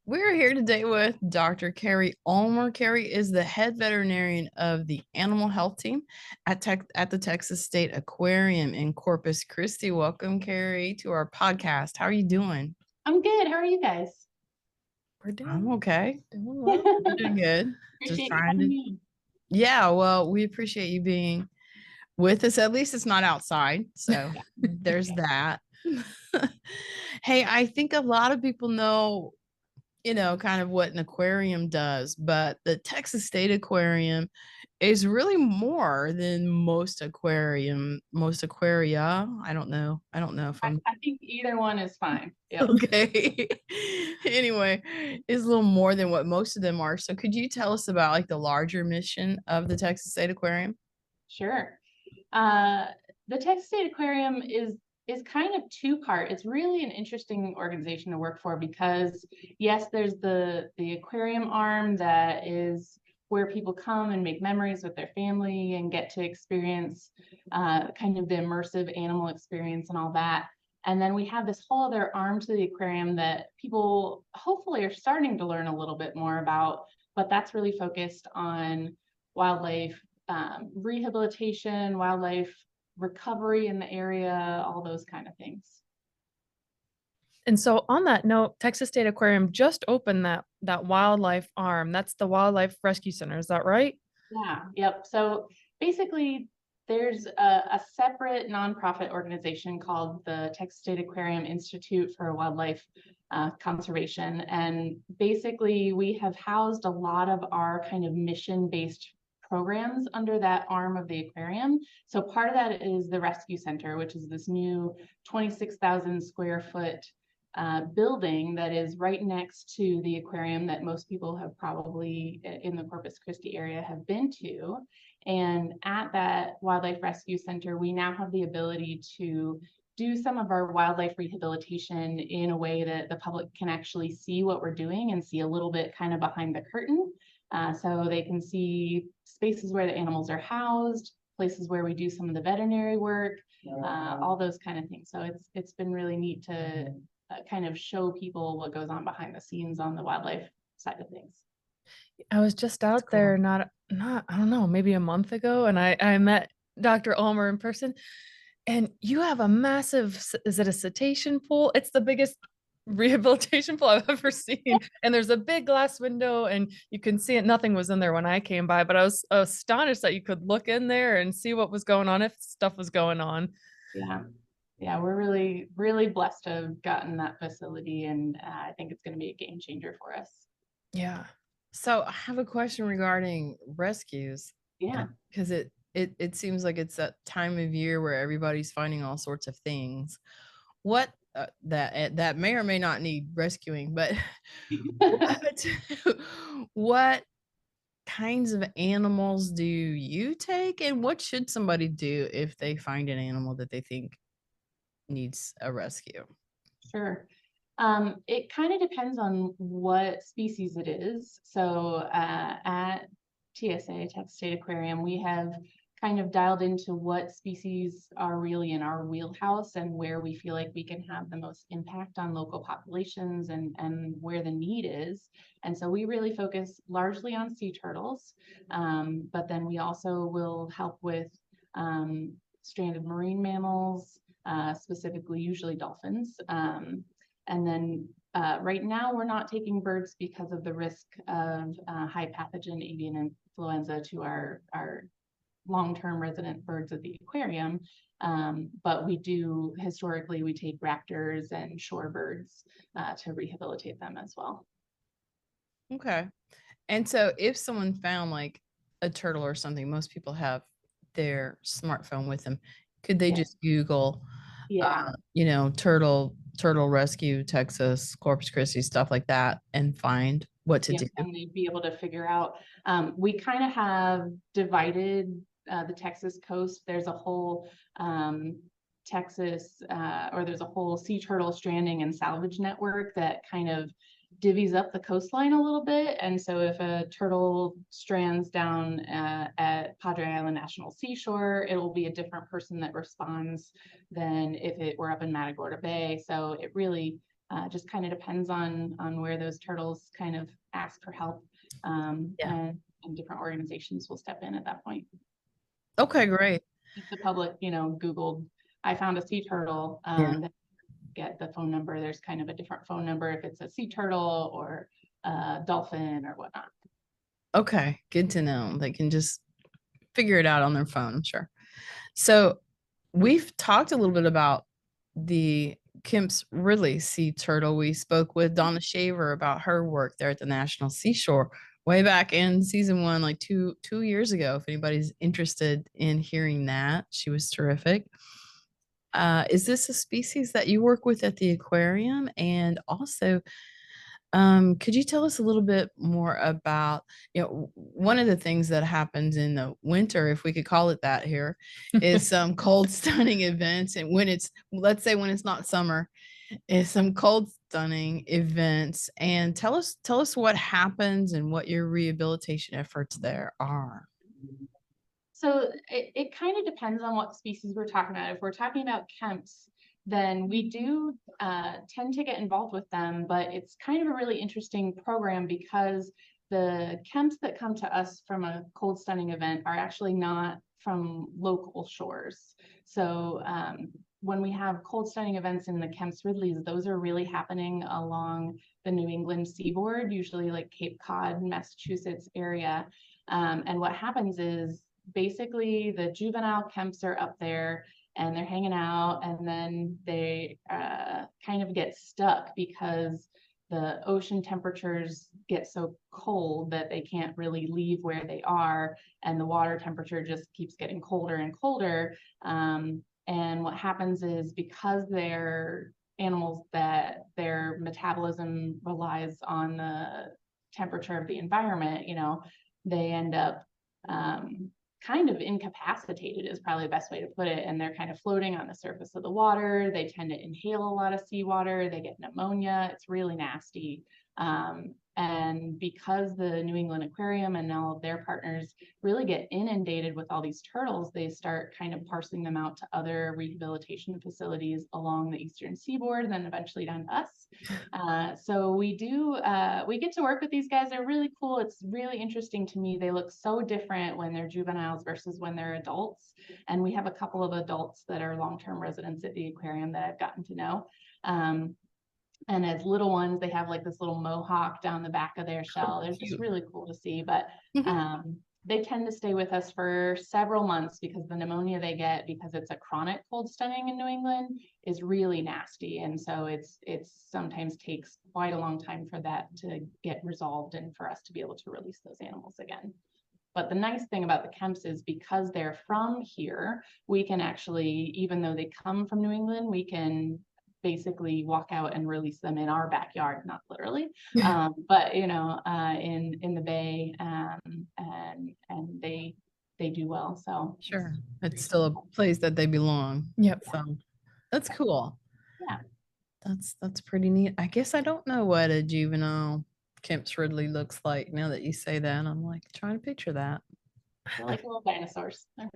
We're here today with Dr. Carrie Ullmer. Carrie is the head veterinarian of the animal health team at the Texas State Aquarium in Corpus Christi. Welcome, Carrie, to our podcast. How are you doing? I'm good. How are you guys? I'm okay. Doing well. We're doing good. Just Appreciate you trying having to. me on. Yeah, well, we appreciate you being with us. At least it's not outside. So there's that. Hey, I think a lot of people know kind of what an aquarium does, but the Texas State Aquarium is really more than most aquaria. I don't know. I don't know if I, I'm I think either one is fine. Yep. okay. Anyway, it's a little more than what most of them are. So could you tell us about like the larger mission of the Texas State Aquarium? Sure. Uh, the Texas State Aquarium is kind of two-part. It's really an interesting organization to work for because yes, there's the aquarium arm that is where people come and make memories with their family and get to experience kind of the immersive animal experience and all that. And then we have this whole other arm to the aquarium that people hopefully are starting to learn a little bit more about, but that's really focused on wildlife rehabilitation, wildlife recovery in the area, all those kind of things. And so on that note, Texas State Aquarium just opened that wildlife arm. That's the Wildlife Rescue Center. Is that right? Yeah, yep. So basically, there's a separate nonprofit organization called the Texas State Aquarium Institute for Wildlife Conservation. And basically, we have housed a lot of our kind of mission-based programs under that arm of the aquarium. So part of that is the Rescue Center, which is this new 26,000 square foot building that is right next to the aquarium that most people have probably in the Corpus Christi area have been to. And at that Wildlife Rescue Center, we now have the ability to do some of our wildlife rehabilitation in a way that the public can actually see what we're doing and see a little bit kind of behind the curtain. So they can see spaces where the animals are housed, places where we do some of the veterinary work, all those kind of things. So it's been really neat to kind of show people what goes on behind the scenes on the wildlife side of things. I was just out Cool. there not I don't know, maybe a month ago, and I met Dr. Ulmer in person. And you have a massive, is it a cetacean pool? It's the biggest rehabilitation pool I've ever seen. And there's a big glass window and you can see it. Nothing was in there when I came by, but I was astonished that you could look in there and see what was going on if stuff was going on. Yeah. Yeah, we're really, really blessed to have gotten that facility, and I think it's going to be a game changer for us. Yeah. So I have a question regarding rescues. Yeah. Because it seems like it's that time of year where everybody's finding all sorts of things. What that may or may not need rescuing, but what what kinds of animals do you take, and what should somebody do if they find an animal that they think needs a rescue? Sure. It kind of depends on what species it is. So at TSA, Texas State Aquarium, we have kind of dialed into what species are really in our wheelhouse and where we feel like we can have the most impact on local populations and where the need is. And so we really focus largely on sea turtles, but then we also will help with stranded marine mammals, specifically usually dolphins. And then right now we're not taking birds because of the risk of high pathogen avian influenza to our long-term resident birds at the aquarium. But we do, historically, we take raptors and shorebirds to rehabilitate them as well. Okay. And so if someone found like a turtle or something, most people have their smartphone with them. Could they Yeah. just Google, Yeah. turtle rescue, Texas, Corpus Christi, stuff like that, and find what to Yep, do? and they'd be able to figure out. We kind of have divided the Texas coast. There's a whole Texas, or there's a whole sea turtle stranding and salvage network that kind of divvies up the coastline a little bit. And so if a turtle strands down at Padre Island National Seashore, it will be a different person that responds than if it were up in Matagorda Bay. So it really just kind of depends on where those turtles kind of ask for help. And different organizations will step in at that point. Okay, great. If the public, Googled, I found a sea turtle, then get the phone number. There's kind of a different phone number if it's a sea turtle or a dolphin or whatnot. Okay, good to know. They can just figure it out on their phone, I'm sure. So we've talked a little bit about the Kemp's Ridley sea turtle. We spoke with Donna Shaver about her work there at the National Seashore way back in season 1, like two years ago. If anybody's interested in hearing that, she was terrific. Is this a species that you work with at the aquarium? And also, could you tell us a little bit more about, one of the things that happens in the winter, if we could call it that here, is some cold stunning events. And when it's, let's say when it's not summer, is some cold stunning events. And tell us what happens and what your rehabilitation efforts there are. So it kind of depends on what species we're talking about. If we're talking about Kemp's, then we do tend to get involved with them, but it's kind of a really interesting program because the Kemp's that come to us from a cold stunning event are actually not from local shores. So when we have cold stunning events in the Kemp's Ridleys, those are really happening along the New England seaboard, usually like Cape Cod, Massachusetts area. And what happens is basically the juvenile Kemp's are up there and they're hanging out, and then they kind of get stuck because the ocean temperatures get so cold that they can't really leave where they are, and the water temperature just keeps getting colder and colder. And what happens is, because they're animals that their metabolism relies on the temperature of the environment, they end up kind of incapacitated is probably the best way to put it. And they're kind of floating on the surface of the water. They tend to inhale a lot of seawater. They get pneumonia. It's really nasty. And because the New England Aquarium and all of their partners really get inundated with all these turtles, they start kind of parsing them out to other rehabilitation facilities along the eastern seaboard, and then eventually down to us. So we get to work with these guys. They're really cool. It's really interesting to me. They look so different when they're juveniles versus when they're adults. And we have a couple of adults that are long-term residents at the aquarium that I've gotten to know. And as little ones, they have like this little mohawk down the back of their shell. They're just really cool to see. But they tend to stay with us for several months because the pneumonia they get, because it's a chronic cold stunning in New England, is really nasty. And so it's sometimes takes quite a long time for that to get resolved and for us to be able to release those animals again. But the nice thing about the Kemp's is, because they're from here, we can actually, even though they come from New England, we can basically walk out and release them in our backyard, not literally, but in the bay, and they do well. So Sure, it's still a place that they belong. Yep. So that's cool. Yeah, that's pretty neat. I guess I don't know what a juvenile Kemp's Ridley looks like. Now that you say that, I'm like trying to picture that. they're like little dinosaurs. I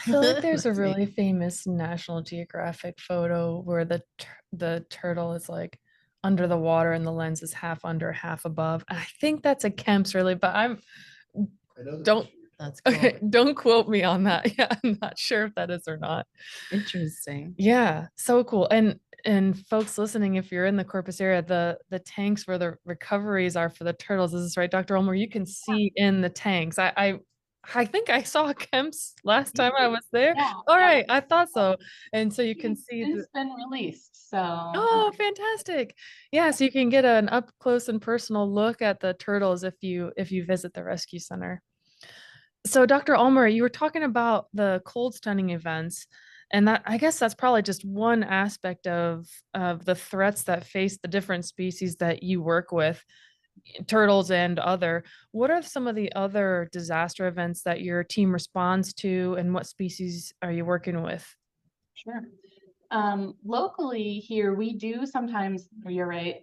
feel like there's a That's really neat. famous National Geographic photo where the turtle is like under the water and the lens is half under, half above. I think that's a Kemp's really, but I know the don't picture. That's cool. okay, don't quote me on that. Yeah, I'm not sure if that is or not. Interesting. Yeah, so cool. And folks listening, if you're in the Corpus area, the tanks where the recoveries are for the turtles, is this right, Dr. Ullmer? You can see in the tanks. I think I saw Kemp's last time I was there. Yeah, All right, I thought so. And so you can see it's been released. So oh, fantastic. Yeah, so you can get an up close and personal look at the turtles if you visit the rescue center. So Dr. Ullmer, you were talking about the cold stunning events, and that, I guess that's probably just one aspect of the threats that face the different species that you work with, turtles and other. What are some of the other disaster events that your team responds to, and what species are you working with? sure. Locally here, we do sometimes, you're right,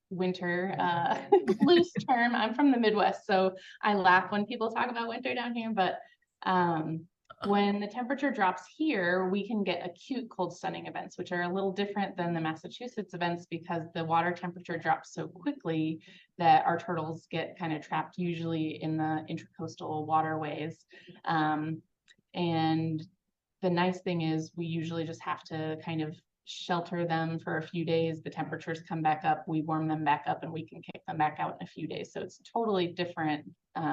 winter, loose term. I'm from the Midwest, so I laugh when people talk about winter down here, but When the temperature drops here, we can get acute cold stunning events, which are a little different than the Massachusetts events because the water temperature drops so quickly that our turtles get kind of trapped usually in the intracoastal waterways. And the nice thing is we usually just have to kind of shelter them for a few days. The temperatures come back up, we warm them back up, and we can kick them back out in a few days. So it's totally different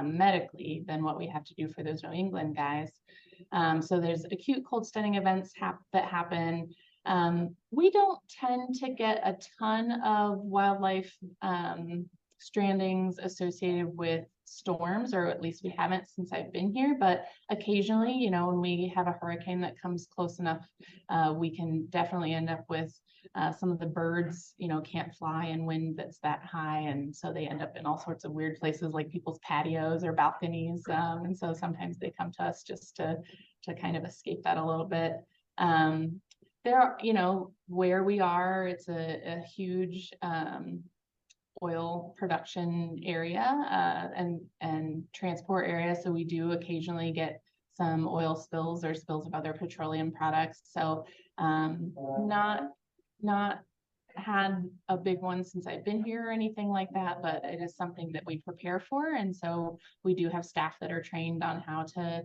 medically than what we have to do for those New England guys. So there's acute cold stunning events that happen. We don't tend to get a ton of wildlife strandings associated with storms, or at least we haven't since I've been here, but occasionally, you know, when we have a hurricane that comes close enough, we can definitely end up with some of the birds, you know, can't fly in wind that's that high. And so they end up in all sorts of weird places like people's patios or balconies. And so sometimes they come to us just to kind of escape that a little bit. There are, you know, where we are, it's a huge oil production area and transport area. So we do occasionally get some oil spills or spills of other petroleum products. So not had a big one since I've been here or anything like that, but it is something that we prepare for. And so we do have staff that are trained on how to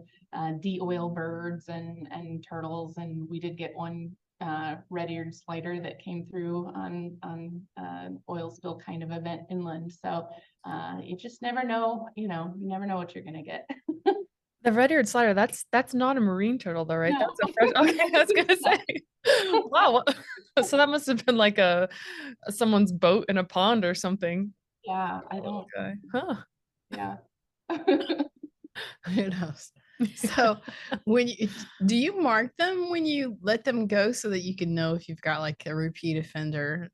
de-oil birds and turtles. And we did get one red-eared slider that came through on oil spill kind of event inland. So you just never know, you know, you never know what you're gonna get. The red-eared slider, that's not a marine turtle though, right? No. That's a fresh, okay, I was gonna say. Wow. So that must have been like someone's boat in a pond or something. Yeah, I don't, Okay. Huh. yeah. Who knows? So when you do you mark them when you let them go so that you can know if you've got like a repeat offender,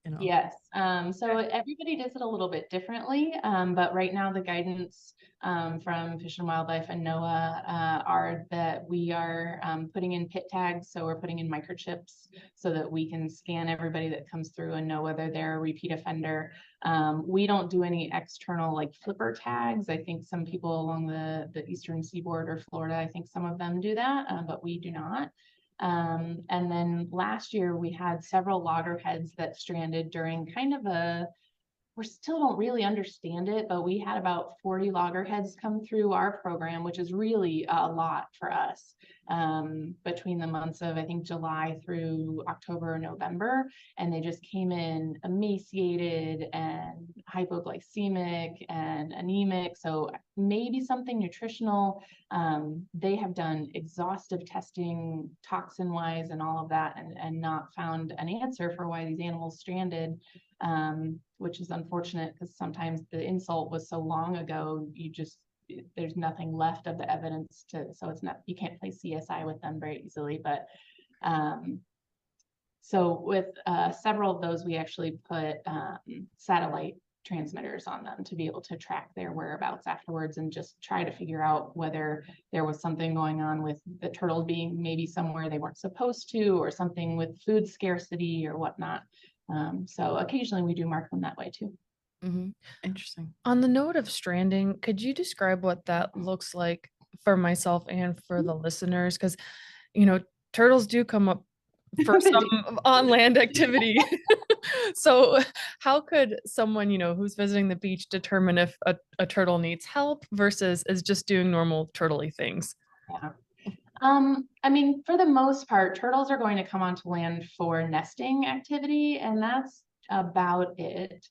you know? Yes. So everybody does it a little bit differently, but right now the guidance from Fish and Wildlife and NOAA are that we are putting in pit tags. So we're putting in microchips so that we can scan everybody that comes through and know whether they're a repeat offender. We don't do any external like flipper tags. I think some people along the eastern seaboard or Florida, I think some of them do that, but we do not. And then last year we had several loggerheads that stranded during kind of we still don't really understand it, but we had about 40 loggerheads come through our program, which is really a lot for us between the months of, I think, July through October or November. And they just came in emaciated and hypoglycemic and anemic. So maybe something nutritional. They have done exhaustive testing toxin wise and all of that and not found an answer for why these animals stranded. Which is unfortunate because sometimes the insult was so long ago, there's nothing left of the evidence so it's not, you can't play CSI with them very easily. But so with several of those, we actually put satellite transmitters on them to be able to track their whereabouts afterwards and just try to figure out whether there was something going on with the turtle being maybe somewhere they weren't supposed to, or something with food scarcity or whatnot. So occasionally we do mark them that way too. Mm-hmm. Interesting. On the note of stranding, could you describe what that looks like for myself and for the listeners? Because, you know, turtles do come up for some on-land activity. So how could someone, you know, who's visiting the beach determine if a turtle needs help versus is just doing normal turtle-y things? Yeah. I mean, for the most part, turtles are going to come onto land for nesting activity, and that's about it.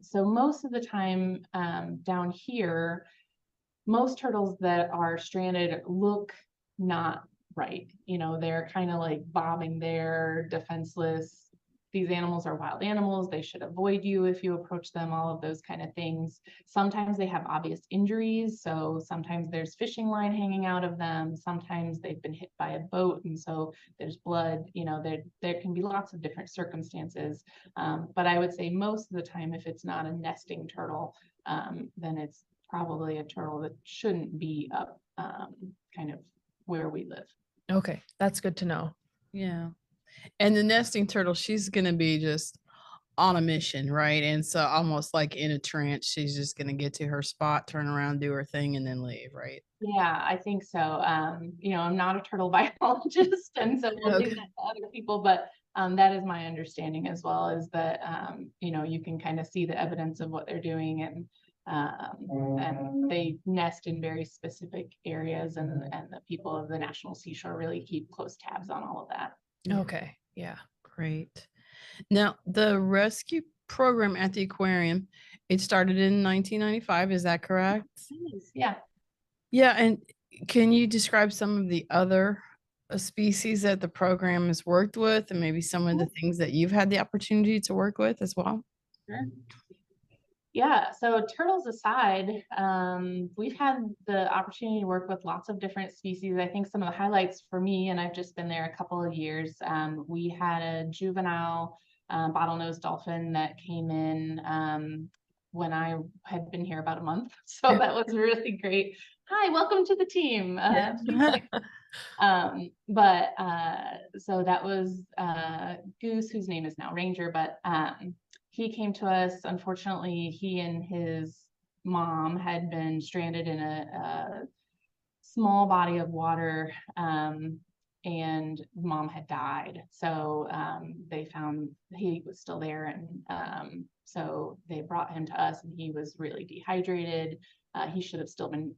So most of the time down here, most turtles that are stranded look not right. You know, they're kind of like bobbing there, defenseless. These animals are wild animals. They should avoid you if you approach them, all of those kind of things. Sometimes they have obvious injuries. So sometimes there's fishing line hanging out of them. Sometimes they've been hit by a boat. And so there's blood, you know, there can be lots of different circumstances. But I would say most of the time, if it's not a nesting turtle, then it's probably a turtle that shouldn't be up kind of where we live. Okay, that's good to know. Yeah. And the nesting turtle, she's going to be just on a mission, right? And so almost like in a trance, she's just gonna get to her spot, turn around, do her thing, and then leave, right? Yeah, I think so. I'm not a turtle biologist, and so we'll leave Okay. that to other people, but that is my understanding as well, is that you can kind of see the evidence of what they're doing, and they nest in very specific areas, and the people of the National Seashore really keep close tabs on all of that. Okay. Yeah. Great. Now, the rescue program at the aquarium, it started in 1995, is that correct? Yeah. Yeah, and can you describe some of the other species that the program has worked with and maybe some of the things that you've had the opportunity to work with as well? Sure. Yeah, so turtles aside, we've had the opportunity to work with lots of different species. I think some of the highlights for me, and I've just been there a couple of years, we had a juvenile bottlenose dolphin that came in when I had been here about a month. So that was really great. Hi, welcome to the team. So that was Goose, whose name is now Ranger, but he came to us. Unfortunately, he and his mom had been stranded in a small body of water, and mom had died. So they found he was still there, and so they brought him to us, and he was really dehydrated. He should have still been,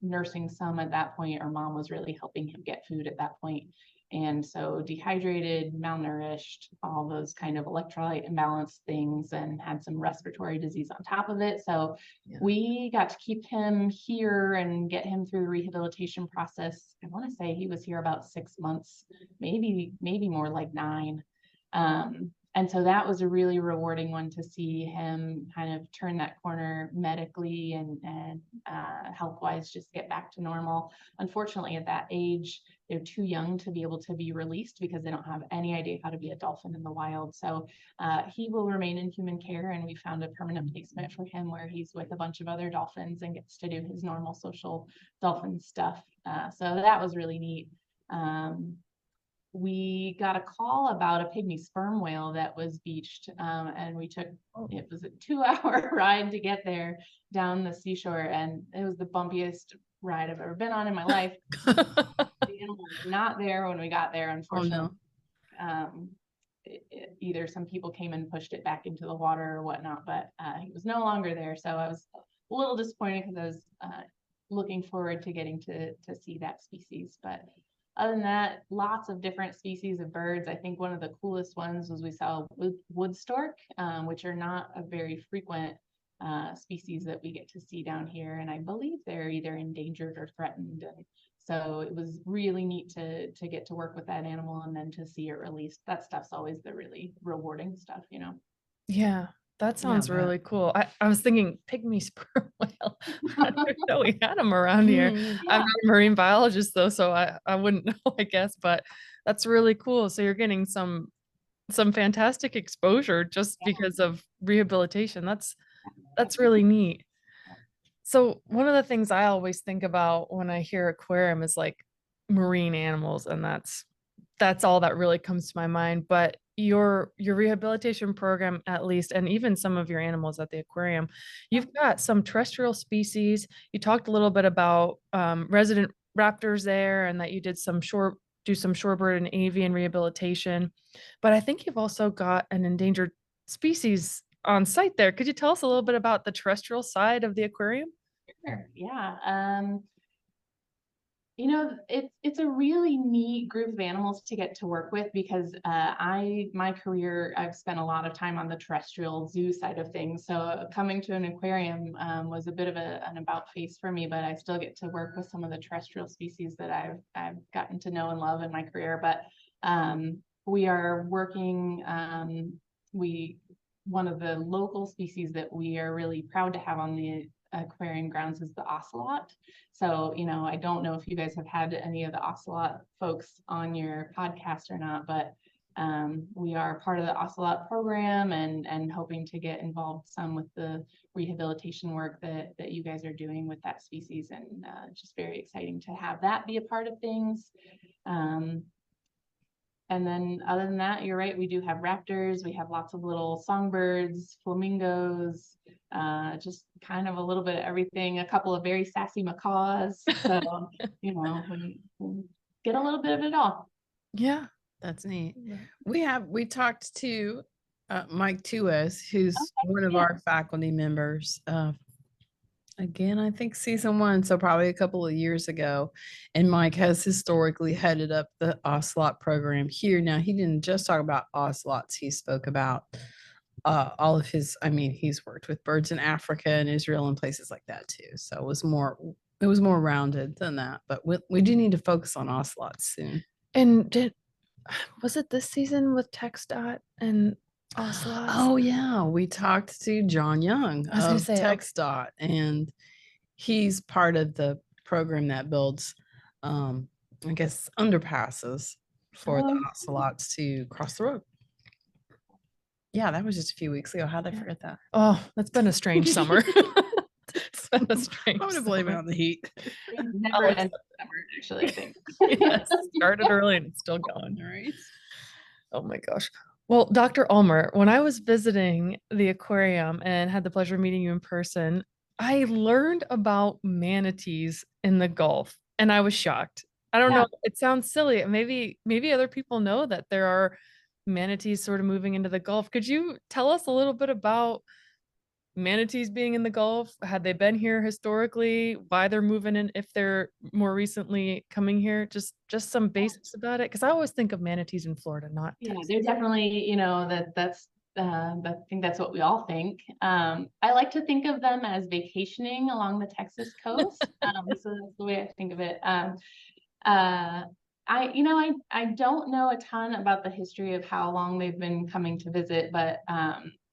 nursing some at that point, or mom was really helping him get food at that point. And so dehydrated, malnourished, all those kind of electrolyte imbalance things, and had some respiratory disease on top of it. So we got to keep him here and get him through the rehabilitation process. I want to say he was here about 6 months, maybe more like 9. And so that was a really rewarding one, to see him kind of turn that corner medically and health-wise, just get back to normal. Unfortunately, at that age, they're too young to be able to be released because they don't have any idea how to be a dolphin in the wild. So he will remain in human care, and we found a permanent placement for him where he's with a bunch of other dolphins and gets to do his normal social dolphin stuff. So that was really neat. We got a call about a pygmy sperm whale that was beached, and we took, it was a 2-hour ride to get there down the seashore, and it was the bumpiest ride I've ever been on in my life. The animal was not there when we got there, unfortunately. Either some people came and pushed it back into the water or whatnot, but he was no longer there. So I was a little disappointed, because I was looking forward to getting to see that species. But other than that, lots of different species of birds. I think one of the coolest ones was we saw wood stork, which are not a very frequent species that we get to see down here. And I believe they're either endangered or threatened. And so it was really neat to get to work with that animal, and then to see it released. That stuff's always the really rewarding stuff, Yeah. That sounds Yeah, really cool. I was thinking pygmy sperm whale. I didn't know we had them around here. Mhm. I'm not a marine biologist though, so I wouldn't know, I guess, but that's really cool. So you're getting some fantastic exposure just because of rehabilitation. That's really neat. So one of the things I always think about when I hear aquarium is like marine animals, and that's all that really comes to my mind. But your rehabilitation program, at least, and even some of your animals at the aquarium, you've got some terrestrial species. You talked a little bit about resident raptors there, and that you did some shorebird and avian rehabilitation. But I think you've also got an endangered species on site there. Could you tell us a little bit about the terrestrial side of the aquarium? Sure. Yeah. It's a really neat group of animals to get to work with, because my career, I've spent a lot of time on the terrestrial zoo side of things. So coming to an aquarium was a bit of an about face for me, but I still get to work with some of the terrestrial species that I've gotten to know and love in my career. But we are working, one of the local species that we are really proud to have on the aquarium grounds is the ocelot. So, I don't know if you guys have had any of the ocelot folks on your podcast or not, but we are part of the ocelot program, and hoping to get involved some with the rehabilitation work that you guys are doing with that species, and just very exciting to have that be a part of things. And then other than that, you're right, we do have raptors, we have lots of little songbirds, flamingos, just kind of a little bit of everything, a couple of very sassy macaws. So, you know, we get a little bit of it all. Yeah, that's neat. We talked to Mike Tues, who's one of yeah. our faculty members. Again, I think season 1, so probably a couple of years ago. And Mike has historically headed up the ocelot program here. Now, he didn't just talk about ocelots, he spoke about all of his, I mean, he's worked with birds in Africa and Israel and places like that too. So it was more rounded than that. But we do need to focus on ocelots soon. And was it this season with TxDOT and ocelots? Oh yeah, we talked to John Young I was gonna of say, TxDOT, and he's part of the program that builds, I guess, underpasses for the ocelots to cross the road. Yeah, that was just a few weeks ago. How'd I forget that? Oh, that's been a strange summer. It's been a strange I'm gonna blame it summer. on the heat. Never ends summer, actually, I think. Yes, started early and it's still going. All right. Oh my gosh. Well, Dr. Ullmer, when I was visiting the aquarium and had the pleasure of meeting you in person, I learned about manatees in the Gulf and I was shocked. I don't Yeah. know, it sounds silly. Maybe other people know that there are manatees sort of moving into the Gulf. Could you tell us a little bit about manatees being in the Gulf? Had they been here historically? Why they're moving in if they're more recently coming here? Just some basics about it. Because I always think of manatees in Florida, not Yeah, Texas. they're definitely, you know, I think that's what we all think. I like to think of them as vacationing along the Texas coast. So that's the way I think of it. I don't know a ton about the history of how long they've been coming to visit, but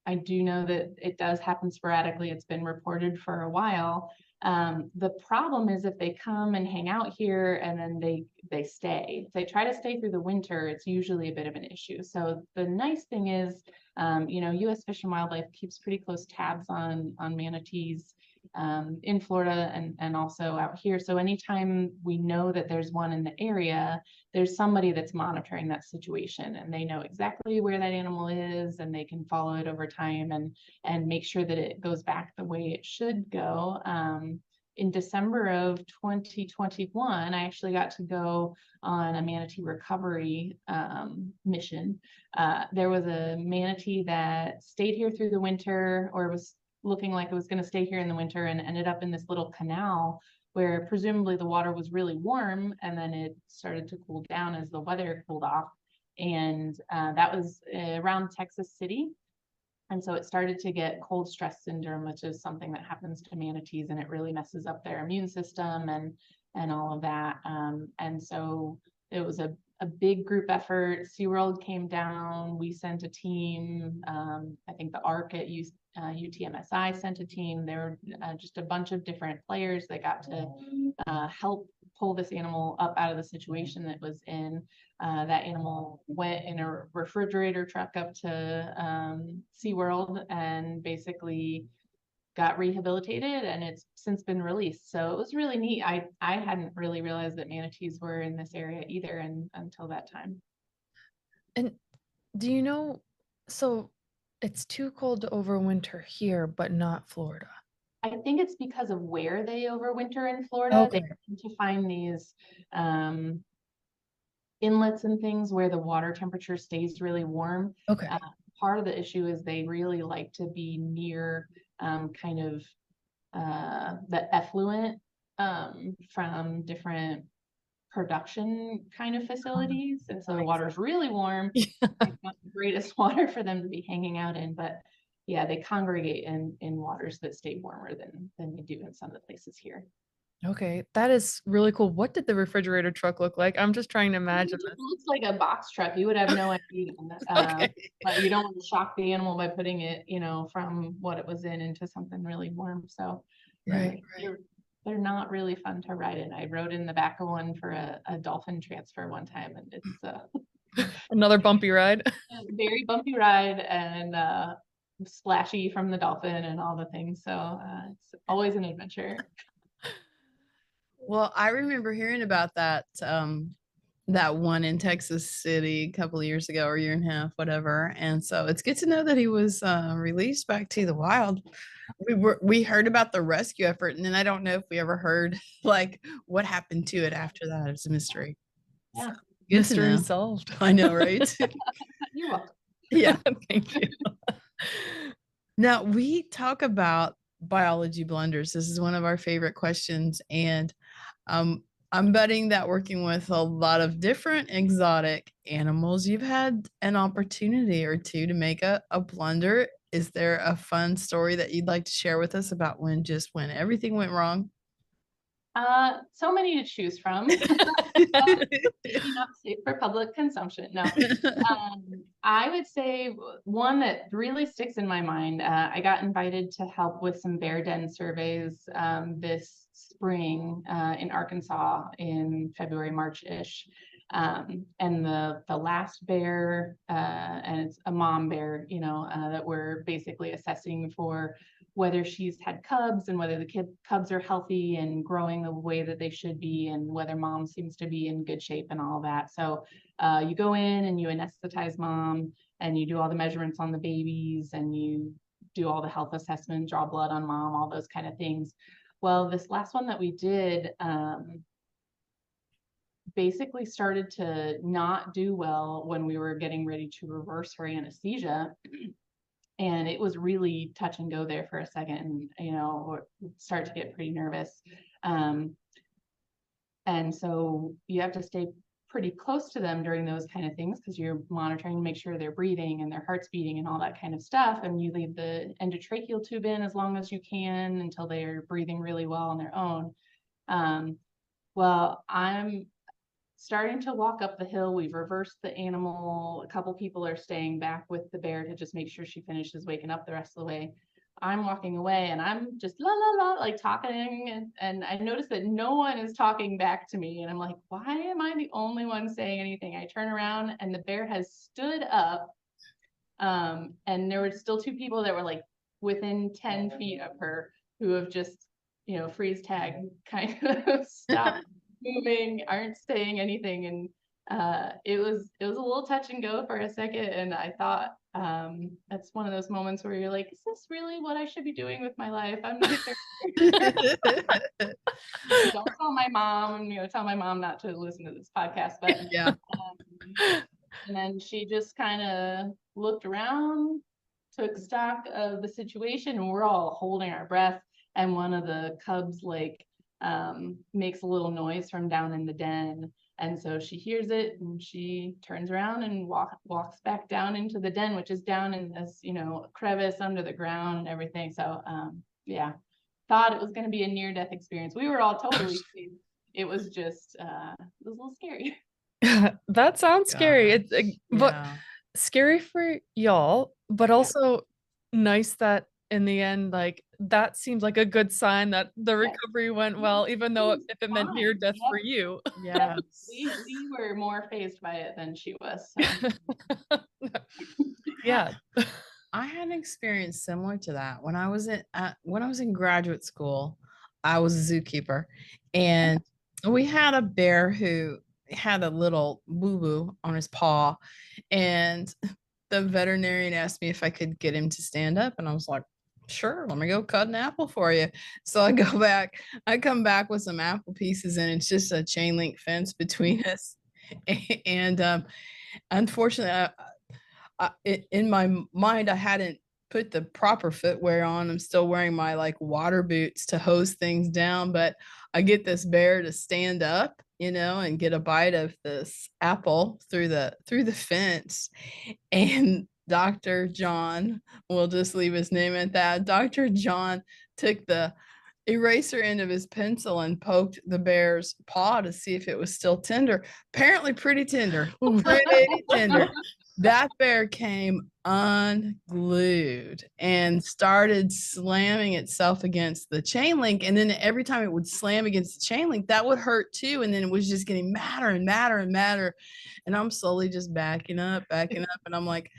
I do know that it does happen sporadically. It's been reported for a while. The problem is if they come and hang out here and then they stay. If they try to stay through the winter, it's usually a bit of an issue. So the nice thing is, U.S. Fish and Wildlife keeps pretty close tabs on manatees in Florida and also out here. So anytime we know that there's one in the area, there's somebody that's monitoring that situation and they know exactly where that animal is and they can follow it over time and make sure that it goes back the way it should go. In December of 2021, I actually got to go on a manatee recovery mission. There was a manatee that stayed here through the winter or was looking like it was going to stay here in the winter and ended up in this little canal where presumably the water was really warm and then it started to cool down as the weather cooled off. And that was around Texas City. And so it started to get cold stress syndrome, which is something that happens to manatees and it really messes up their immune system and all of that. And so it was a big group effort. SeaWorld came down. We sent a team. I think the ARC at UTMSI sent a team. There were just a bunch of different players that got to help pull this animal up out of the situation that was in. That animal went in a refrigerator truck up to SeaWorld and basically got rehabilitated and it's since been released. So it was really neat. I hadn't really realized that manatees were in this area either until that time. And do you know, so it's too cold to overwinter here, but not Florida. I think it's because of where they overwinter in Florida. Okay. They tend to find these inlets and things where the water temperature stays really warm. Okay. Part of the issue is they really like to be near kind of the effluent from different production kind of facilities. And so the water's really warm. It's not the greatest water for them to be hanging out in, but yeah, they congregate in waters that stay warmer than they do in some of the places here. Okay, that is really cool. What did the refrigerator truck look like? I'm just trying to imagine It this. looks like a box truck. You would have no idea. Okay. But you don't want to shock the animal by putting it, from what it was in into something really warm. So Right. they're not really fun to ride in. I rode in the back of one for a dolphin transfer one time, and it's Another bumpy ride. a very bumpy ride and splashy from the dolphin and all the things. So it's always an adventure. Well, I remember hearing about that that one in Texas City a couple of years ago or a year and a half, whatever. And so it's good to know that he was released back to the wild. We heard about the rescue effort, and then I don't know if we ever heard like what happened to it after that. It's a mystery. Yeah. So, good to Mystery know. solved. I know, right? You're welcome. Yeah. Thank you. Now we talk about biology blunders. This is one of our favorite questions, and um, I'm betting that working with a lot of different exotic animals, you've had an opportunity or two to make a blunder. Is there a fun story that you'd like to share with us about when everything went wrong? So many to choose from. Maybe not safe for public consumption. No. I would say one that really sticks in my mind. I got invited to help with some bear den surveys this spring in Arkansas in February, March-ish. And the last bear, and it's a mom bear, that we're basically assessing for whether she's had cubs and whether the cubs are healthy and growing the way that they should be, and whether mom seems to be in good shape and all that. So you go in and you anesthetize mom, and you do all the measurements on the babies, and you do all the health assessment, draw blood on mom, all those kind of things. Well, this last one that we did basically started to not do well when we were getting ready to reverse her anesthesia. And it was really touch and go there for a second, and start to get pretty nervous. And so you have to stay pretty close to them during those kind of things, because you're monitoring to make sure they're breathing and their heart's beating and all that kind of stuff. And you leave the endotracheal tube in as long as you can until they're breathing really well on their own. Well, I'm starting to walk up the hill. We've reversed the animal. A couple people are staying back with the bear to just make sure she finishes waking up the rest of the way. I'm walking away and I'm just la la la, like talking, and I notice that no one is talking back to me, and I'm like, why am I the only one saying anything? I turn around and the bear has stood up, and there were still two people that were like within 10 feet of her who have just freeze tag kind of stopped moving, aren't saying anything. And it was a little touch and go for a second, and I thought that's one of those moments where you're like, is this really what I should be doing with my life? I'm not sure. Don't tell my mom, tell my mom not to listen to this podcast. But Yeah. And then she just kind of looked around, took stock of the situation, and we're all holding our breath. And one of the cubs makes a little noise from down in the den. And so she hears it and she turns around and walks back down into the den, which is down in this, crevice under the ground and everything. So yeah, thought it was going to be a near-death experience. We were all totally safe. It was just, it was a little scary. That sounds scary. It's but Yeah. scary for y'all, but also nice that in the end, like, that seems like a good sign that the recovery went well, even though if it meant near death for you. Yeah. We were more fazed by it than she was. So. Yeah. I had an experience similar to that when I was in graduate school. I was a zookeeper, and we had a bear who had a little boo-boo on his paw, and the veterinarian asked me if I could get him to stand up, and I was like, sure, let me go cut an apple for you. So I come back with some apple pieces, and it's just a chain link fence between us. And unfortunately, in my mind, I hadn't put the proper footwear on. I'm still wearing my like water boots to hose things down, but I get this bear to stand up, and get a bite of this apple through the fence. And Dr. John, we'll just leave his name at that. Dr. John took the eraser end of his pencil and poked the bear's paw to see if it was still tender. Apparently pretty tender. Pretty tender. That bear came unglued and started slamming itself against the chain link. And then every time it would slam against the chain link, that would hurt too. And then it was just getting madder and madder and madder. And I'm slowly just backing up. And I'm like,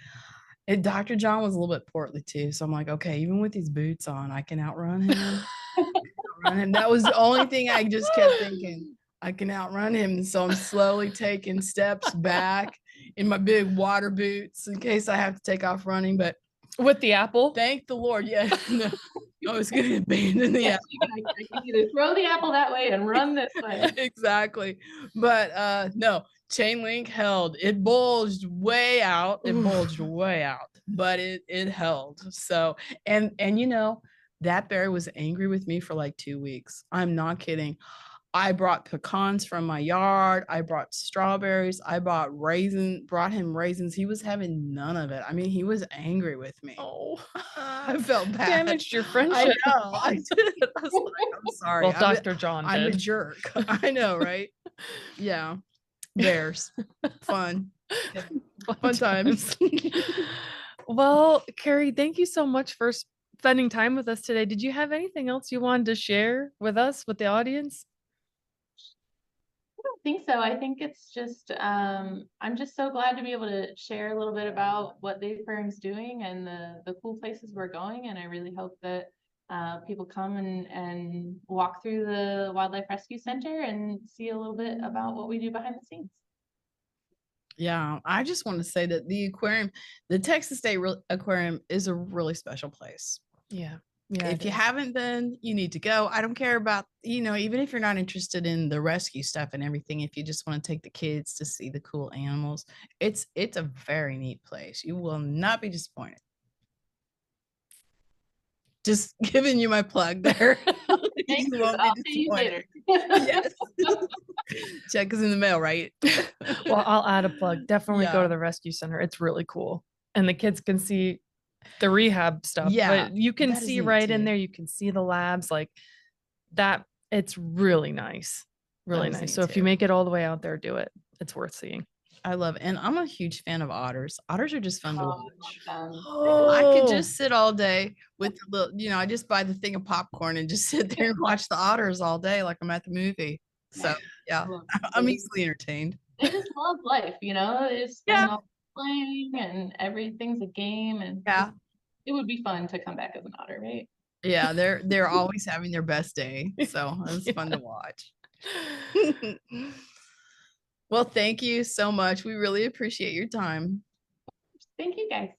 and Dr. John was a little bit portly too. So I'm like, okay, even with these boots on, I can outrun him. That was the only thing I just kept thinking. I can outrun him. So I'm slowly taking steps back in my big water boots in case I have to take off running. But With the apple? thank the Lord. Yeah. No, I was going to abandon the Yes, I can either throw the apple that way and run this way. exactly. But no, chain link held. It bulged way out. It bulged way out, but it held. So and you know, that bear was angry with me for like 2 weeks. I'm not kidding. I brought pecans from my yard. I brought strawberries. I brought brought him raisins. He was having none of it. I mean, he was angry with me. Oh, I felt bad. damaged your I friendship. know. I did. I was like, I'm sorry. Well, Dr. John I'm a did. jerk. I know, right? Yeah. Bears. Fun. Fun times. Well, Carrie, thank you so much for spending time with us today. Did you have anything else you wanted to share with us, with the audience? I don't think so. I think it's just I'm just so glad to be able to share a little bit about what the aquarium's doing and the cool places we're going. And I really hope that people come and walk through the Wildlife Rescue Center and see a little bit about what we do behind the scenes. Yeah, I just want to say that the aquarium, the Texas State Aquarium is a really special place. Yeah. Yeah. If you haven't been, you need to go. I don't care about, you know, even if you're not interested in the rescue stuff and everything, if you just want to take the kids to see the cool animals, it's a very neat place. You will not be disappointed. Just giving you my plug there. Thank you. won't I'll be see you later. Yes. Check is in the mail, right? Well, I'll add a plug. Definitely go Yeah. to the rescue center. It's really cool. And the kids can see the rehab stuff. Yeah, But you can that is see neat right in too. there. You can see the labs like that. It's really nice. Really is nice. neat So if you too. make it all the way out there, do it. It's worth seeing. I love it. And I'm a huge fan of otters. Otters are just fun to watch. I could just sit all day with the little, you know, I just buy the thing of popcorn and just sit there and watch the otters all day like I'm at the movie. So yeah, I'm easily entertained. They just love life, you know. They just Yeah. spend all playing and everything's a game, and Yeah. it would be fun to come back as an otter, right? Yeah, they're always having their best day. So it's fun to watch. Well, thank you so much. We really appreciate your time. Thank you guys.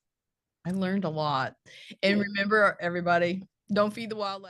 I learned a lot. And remember, everybody, don't feed the wildlife.